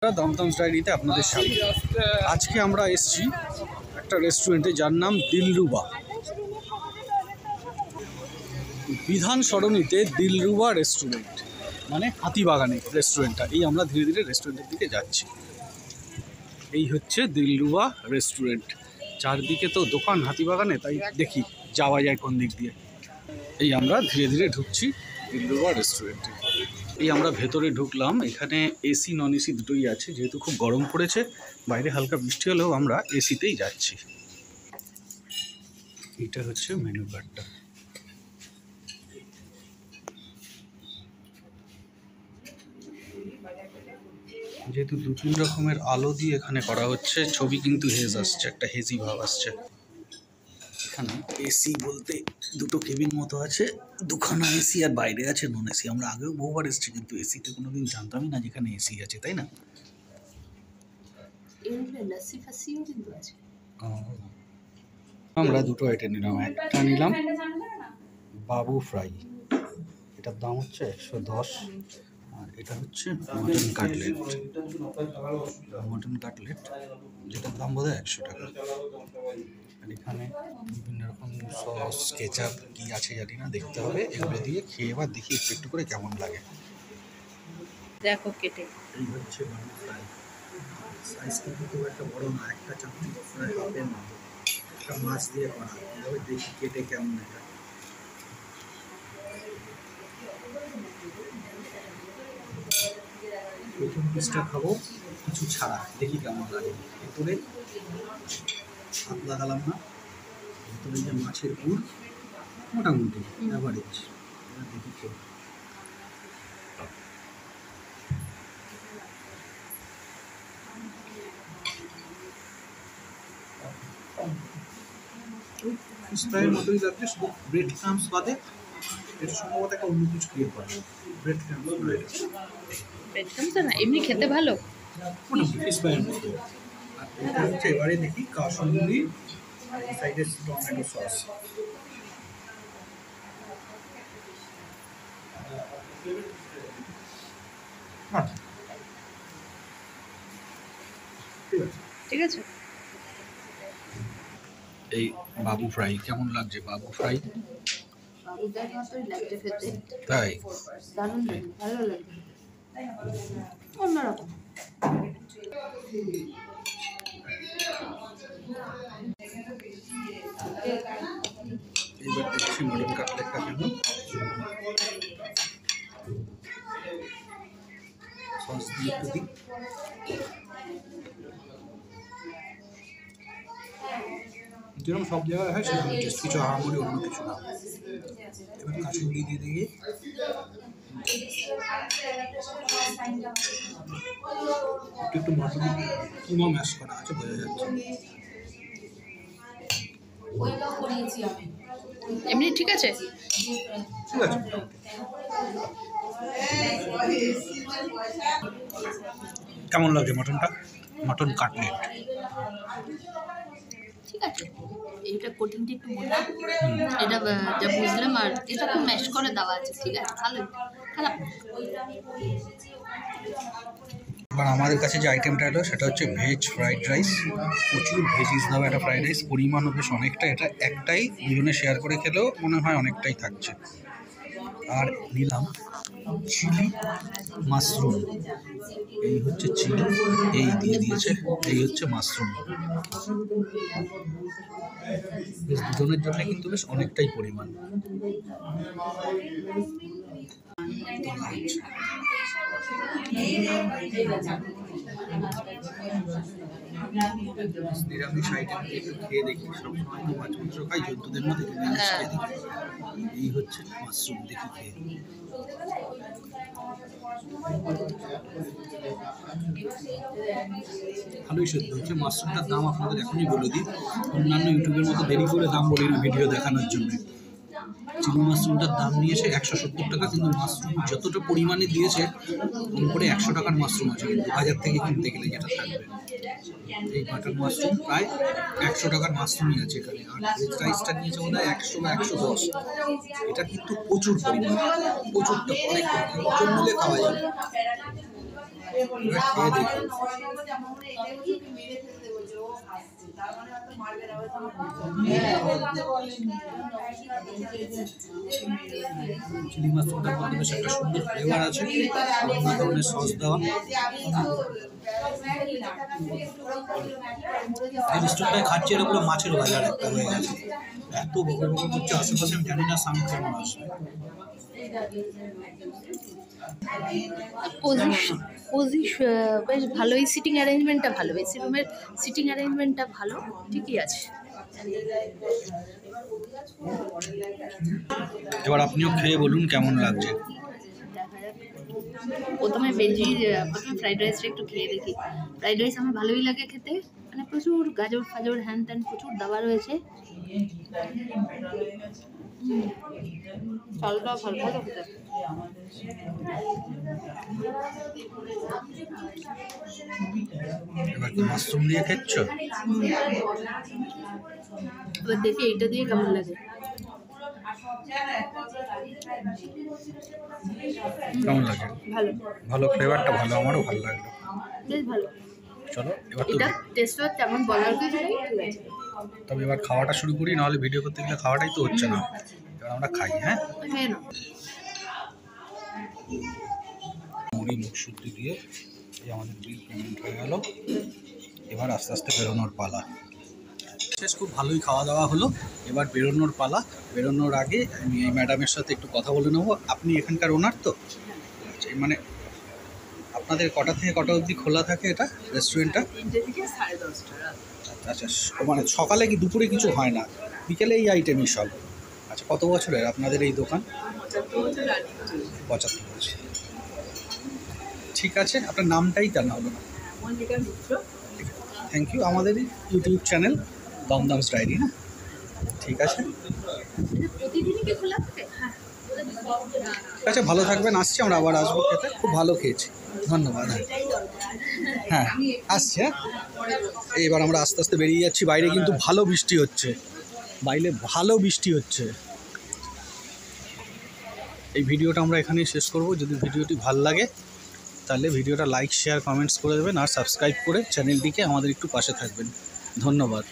দমদম ডায়েরিতে আপনাদের স্বাগত। আজকে আমরা এসেছি একটা রেস্টুরেন্টে যার নাম দিলরুবা। বিধান সরণিতে দিলরুবা রেস্টুরেন্ট মানে হাতিবাগানে রেস্টুরেন্টটা। এই আমরা ধীরে ধীরে রেস্টুরেন্টের দিকে যাচ্ছি। এই হচ্ছে দিলরুবা রেস্টুরেন্ট। চারদিকে তো দোকান হাতিবাগানে, তাই দেখি যাওয়া যায় কোন দিক দিয়ে। এই আমরা ধীরে ধীরে ঢুকছি দিলরুবা রেস্টুরেন্টে। এই আমরা ভেতরে ঢুকলাম। এখানে এসি নন এসি দুটোই আছে। যেহেতু খুব গরম পড়েছে, বাইরে হালকা বৃষ্টি হলেও আমরা এসিতেই যাচ্ছি। এটা হচ্ছে মেনু কার্ডটা। যেহেতু দু তিন রকমের আলো দিয়ে এখানে করা হচ্ছে, ছবি কিন্তু হেজ আসছে, একটা হেজি ভাব আসছে। এখানে এসি বলতে দুটো কেবিন মতো আছে, দুখানা এসি, আর বাইরে আছে নন এসি। আমরা আগেও বহুবার এসেছি, কিন্তু এসিতে কোনোদিন জানতামই না যেখানে এসি আছে, তাই না? আমরা দুটো আইটেম নিলাম। একটা নিলাম বাবু ফ্রাই, এটার দাম হচ্ছে 110, আর এটা হচ্ছে মটন কাটলেট। মটন কাটলেট যেটার দাম বোধ হয় 100 টাকা। আর এখানে বিভিন্ন রকম সস, কেচাপ কি আছে জানি না, দেখতে হবে। এগুলো দিয়ে খেয়ে এবার দেখি একটু একটু করে কেমন লাগে। দেখো কেটে। এই হচ্ছে বাবু ফ্রাই। সাইজ কিন্তু খুব একটা বড় না, একটা চামচি ফ্রাই হাফের মতো। একটা মাছ দিয়ে করা। এভাবে দেখি কেটে কেমন এটা। প্রথম পিসটা খাবো কিছু ছাড়া, দেখি কেমন লাগে। ভেতরে হাত লাগালাম না, ভেতরে যে মাছের পুর মোটামুটি অ্যাভারেজ। দেখি খেয়ে ফিশ ফ্রাইয়ের মতোই লাগছে, শুধু ব্রেড ক্রাম্পস বাদে। এটা সম্ভবত একটা অন্য কিছু ক্রিয়েট করে। ব্রেড ক্রাম্পস না, এমনি খেতে ভালো, মোটামুটি ফিশ ফ্রাইয়ের মতো। আর এটা হচ্ছে এবারে দেখি কাসুন্দি, আর এই সাইডে টমেটো সস। ঠিক আছে। এই বাবু ফ্রাই কেমন লাগছে? বাবু ফ্রাই বাবুটার মতোই লাগছে খেতে। তাই দারুণ লাগে, ভালো লাগে, অন্যরকম। এবার দেখছি মটন কাটলেটটা কেমন। সস দিয়ে একটু দিই। যেরকম সব জায়গায় হয় সেরকম টেস্ট, কিছু আহামরি অন্য কিছু না। এবার কাসুন্দি দিয়ে দিয়ে একটু একটু মটন কিমা ম্যাশ করা আছে, বোঝা যাচ্ছে। এমনি ঠিক আছে, ঠিক আছে। কেমন লাগছে মটনটা? মটন কাটলেট ঠিক আছে। এটা কোটিংটা একটু মোটা, এটা যা বুঝলাম। আর এটা খুব ম্যাশ করে দেওয়া আছে, ঠিক আছে, ভালো, খারাপ। এবার আমাদের কাছে যে আইটেমটা এলো সেটা হচ্ছে ভেজ ফ্রাইড রাইস। প্রচুর ভেজিস দেওয়া একটা ফ্রাইড রাইস, পরিমাণও বেশ অনেকটা। এটা একটাই দুজনে শেয়ার করে খেলেও মনে হয় অনেকটাই থাকছে। আর নিলাম চিলি মাশরুম। এই হচ্ছে চিলি, এই দিয়ে দিয়েছে, এই হচ্ছে মাশরুম। বেশ দুজনের জন্য কিন্তু বেশ অনেকটাই পরিমাণ। নিরামিষ আইটেম একটু খেয়ে দেখি। সবসময় তো মাছ মাংস খাই, জন্তুদের মধ্যে নিরামিষ খেয়ে দেখি। এই হচ্ছে মাশরুম, দেখি খেয়ে। ভালোই সেদ্ধ হচ্ছে। মাশরুমটার দাম আপনাদের এখনই বলে দিই, অন্যান্য ইউটিউবের মতো দেরি করে দাম বলি না ভিডিও দেখানোর জন্য। চিলি মাশরুমটার দাম নিয়েছে 170 টাকা, কিন্তু মাশরুম যতটা পরিমাণে দিয়েছে কম করে 100 টাকার মাশরুম আছে, কিন্তু বাজার থেকে কিনতে গেলে যেটা থাকবে। এই বাটার মাশরুম প্রায় 100 টাকার মাশরুমই আছে এখানে। আর ভেজ রাইসটা নিয়েছে বোধ হয় 100 বা 110। এটা কিন্তু প্রচুর পরিমাণ, প্রচুরটা, অনেক পরিমাণ, ওজন মিলে খাওয়া যাবে। খেয়ে দেখি। চিলি মাশরুমটার মধ্যে বেশ একটা সুন্দর ফ্লেভার আছে, বিভিন্ন ধরনের সস দেওয়া। যে রেস্টুরেন্টটায় খাচ্ছি এটা পুরো মাছের বাজার একটা হয়ে গেছে, এত বকর বকর করছে আশেপাশে, আমি জানি না সাউন্ড কেমন আসবে। বেশ ভালোই সিটিং অ্যারেঞ্জমেন্টটা ভালো, এসি রুমের সিটিং অ্যারেঞ্জমেন্টটা ভালো, ঠিকই আছে। এবার আপনিও খেয়ে বলুন কেমন লাগছে। প্রথমে ফ্রাইড রাইসটা একটু খেয়ে দেখি। ফ্রাইড রাইস আমার ভালোই লাগে খেতে, মানে প্রচুর গাজর ফাজর হ্যান ত্যান প্রচুর দেওয়া রয়েছে। চালটা ভালো ভালো খেতে। এবার কি মাশরুম দিয়ে খেচ্ছ? এবার দেখি এইটা দিয়ে কেমন লাগে। কেমন লাগে? ভালো, ভালো, ফ্লেভারটা ভালো, আমারও ভালো লাগলো। বেশ ভালো। চলো এবার তো, এটা টেস্ট তেমন বলার কিছু নেই, ঠিক আছে। তবে এবার খাওয়াটা শুরু করি, নাহলে ভিডিও করতে গেলে খাওয়াটাই তো হচ্ছে না। এবার আমরা খাই। হ্যাঁ, খেয়ে নাও। মুড়ি মুখশুদ্ধি দিয়ে এই আমাদের বিল পেমেন্ট হয়ে গেল। এবার আস্তে আস্তে বেরোনোর পালা। শেষ, খুব ভালোই খাওয়া দাওয়া হলো, এবার বেরোনোর পালা। বেরোনোর আগে আমি এই ম্যাডামের সাথে একটু কথা বলে নেবো। আপনি এখানকার ওনার তো? আচ্ছা, মানে আপনাদের কটা থেকে কটা অবধি খোলা থাকে এটা রেস্টুরেন্টটা? 3টে থেকে 10:30 আচ্ছা, মানে সকালে কি দুপুরে কিছু হয় না, বিকেলে এই আইটেমই সব? আচ্ছা, কত বছরের আপনাদের এই দোকান? 75 বছর। ঠিক আছে, আপনার নামটাই জানা হলো না। Thank you. আমাদের ইউটিউব চ্যানেল দমদমস ডায়েরি। না, ঠিক আছে, প্রতিদিনই কি খোলা থাকে? ঠিক আছে, ভালো থাকবেন। আসছি, আমরা আবার আসবো খেতে। খুব ভালো খেয়েছি, ধন্যবাদ। হ্যাঁ, আসছি। হ্যাঁ, এবার আমরা আস্তে আস্তে বেরিয়ে যাচ্ছি। বাইরে কিন্তু ভালো বৃষ্টি হচ্ছে, বাইরে ভালো বৃষ্টি হচ্ছে। এই ভিডিওটা আমরা এখানেই শেষ করব। যদি ভিডিওটি ভালো লাগে তাহলে ভিডিওটা লাইক শেয়ার কমেন্টস করে দেবেন, আর সাবস্ক্রাইব করে চ্যানেলটিকে আমাদের একটু পাশে থাকবেন। ধন্যবাদ।